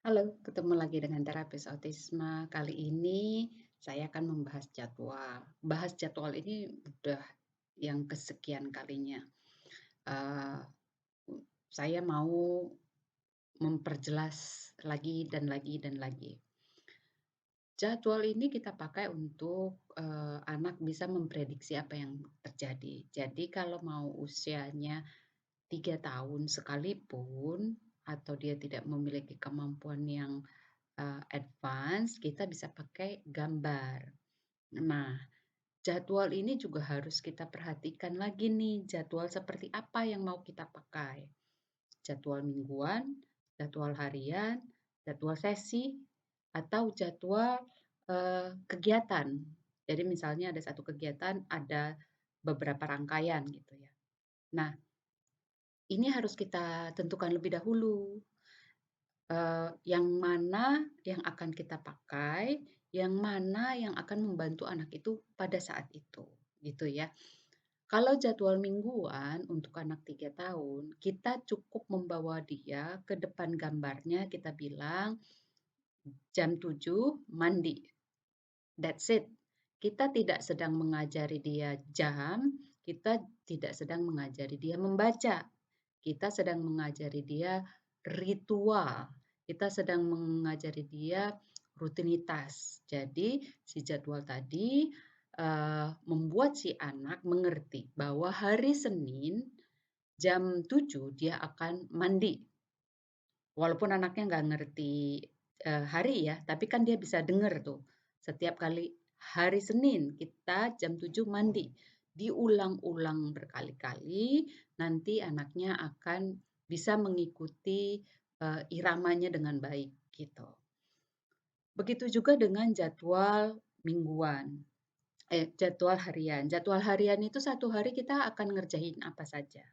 Halo, ketemu lagi dengan terapis autisme. Kali ini saya akan membahas jadwal. Bahas jadwal ini udah yang kesekian kalinya. Eee, saya mau memperjelas lagi dan lagi dan lagi. Jadwal ini kita pakai untuk, anak bisa memprediksi apa yang terjadi. Jadi kalau mau usianya 3 tahun sekalipun atau dia tidak memiliki kemampuan yang advance, kita bisa pakai gambar. Nah, jadwal ini juga harus kita perhatikan lagi nih, jadwal seperti apa yang mau kita pakai. Jadwal mingguan, jadwal harian, jadwal sesi, atau jadwal, kegiatan. Jadi misalnya ada satu kegiatan, ada beberapa rangkaian gitu ya. Nah, ini harus kita tentukan lebih dahulu. Yang mana yang akan kita pakai, yang mana yang akan membantu anak itu pada saat itu, gitu ya. Kalau jadwal mingguan untuk anak 3 tahun, kita cukup membawa dia ke depan gambarnya, kita bilang jam 7 mandi, that's it. Kita tidak sedang mengajari dia jam, kita tidak sedang mengajari dia membaca. Kita sedang mengajari dia ritual, kita sedang mengajari dia rutinitas. Jadi, si jadwal tadi, membuat si anak mengerti bahwa hari Senin jam 7 dia akan mandi. Walaupun anaknya nggak ngerti, hari ya, tapi kan dia bisa dengar tuh, setiap kali hari Senin kita jam 7 mandi. Diulang-ulang berkali-kali, nanti anaknya akan bisa mengikuti, iramanya dengan baik, gitu. Begitu juga dengan jadwal mingguan jadwal harian. Jadwal harian itu satu hari kita akan ngerjain apa saja.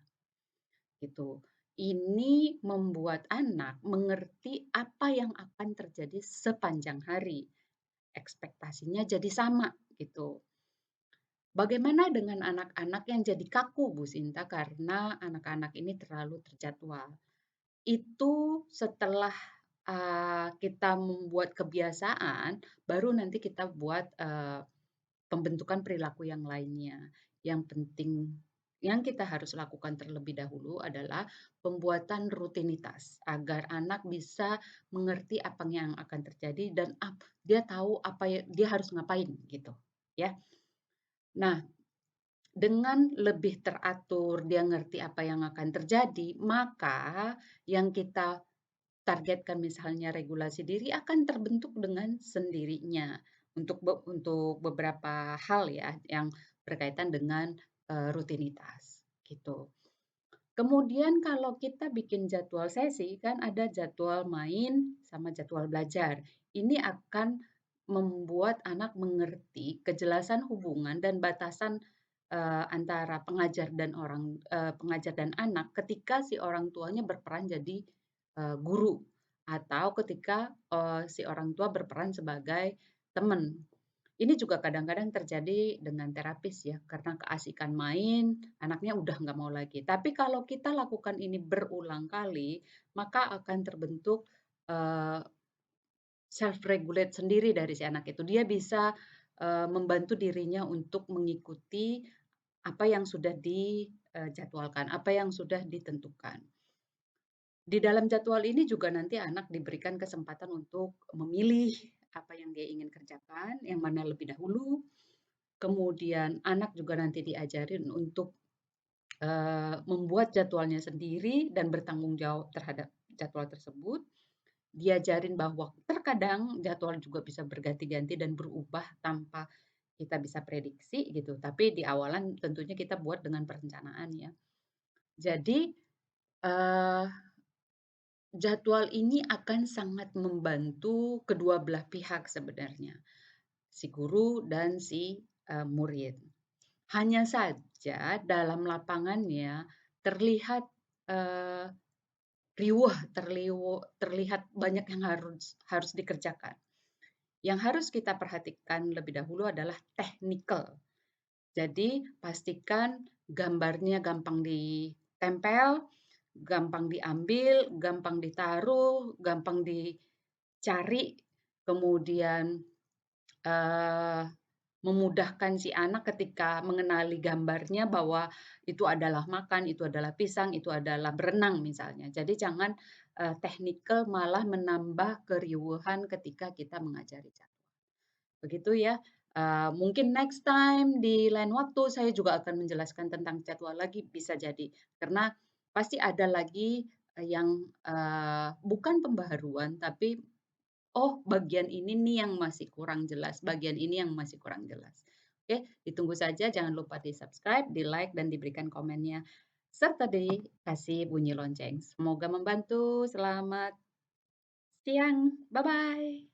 Gitu. Ini membuat anak mengerti apa yang akan terjadi sepanjang hari. Ekspektasinya jadi sama gitu. Bagaimana dengan anak-anak yang jadi kaku, Bu Sinta, karena anak-anak ini terlalu terjadwal? Itu setelah, kita membuat kebiasaan, baru nanti kita buat, pembentukan perilaku yang lainnya. Yang penting yang kita harus lakukan terlebih dahulu adalah pembuatan rutinitas, agar anak bisa mengerti apa yang akan terjadi dan dia tahu apa dia harus ngapain gitu, ya. Nah, dengan lebih teratur, dia ngerti apa yang akan terjadi, maka yang kita targetkan misalnya regulasi diri akan terbentuk dengan sendirinya untuk beberapa hal ya yang berkaitan dengan, rutinitas, gitu. Kemudian kalau kita bikin jadwal sesi, kan ada jadwal main sama jadwal belajar. Ini akan membuat anak mengerti kejelasan hubungan dan batasan, antara pengajar dan anak ketika si orang tuanya berperan jadi, guru atau ketika, si orang tua berperan sebagai teman. Ini juga kadang-kadang terjadi dengan terapis ya, karena keasikan main, anaknya udah nggak mau lagi. Tapi kalau kita lakukan ini berulang kali, maka akan terbentuk, eee, self regulate sendiri dari si anak itu. Dia bisa, membantu dirinya untuk mengikuti apa yang sudah dijadwalkan, apa yang sudah ditentukan. Di dalam jadwal ini juga nanti anak diberikan kesempatan untuk memilih apa yang dia ingin kerjakan, yang mana lebih dahulu. Kemudian anak juga nanti diajarin untuk, membuat jadwalnya sendiri dan bertanggung jawab terhadap jadwal tersebut. Diajarin bahwa terkadang jadwal juga bisa berganti-ganti dan berubah tanpa kita bisa prediksi gitu, tapi di awalan tentunya kita buat dengan perencanaan ya. Jadi, eee, jadwal ini akan sangat membantu kedua belah pihak sebenarnya, si guru dan si, murid. Hanya saja dalam lapangannya terlihat, eee, riweuh, terlihat banyak yang harus harus dikerjakan. Yang harus kita perhatikan lebih dahulu adalah teknikal. Jadi pastikan gambarnya gampang ditempel, gampang diambil, gampang ditaruh, gampang cari, kemudian, eee, memudahkan si anak ketika mengenali gambarnya bahwa itu adalah makan, itu adalah pisang, itu adalah berenang misalnya. Jadi jangan, teknikal malah menambah keriuhan ketika kita mengajari begitu ya. Mungkin next time di lain waktu saya juga akan menjelaskan tentang jadwal lagi, bisa jadi. Karena pasti ada lagi, yang, bukan pembaharuan, tapi, oh bagian ini nih yang masih kurang jelas, bagian ini yang masih kurang jelas. Oke, ditunggu saja, jangan lupa di-subscribe, di-like, dan diberikan komennya, serta dikasih bunyi lonceng. Semoga membantu. Selamat siang, bye-bye.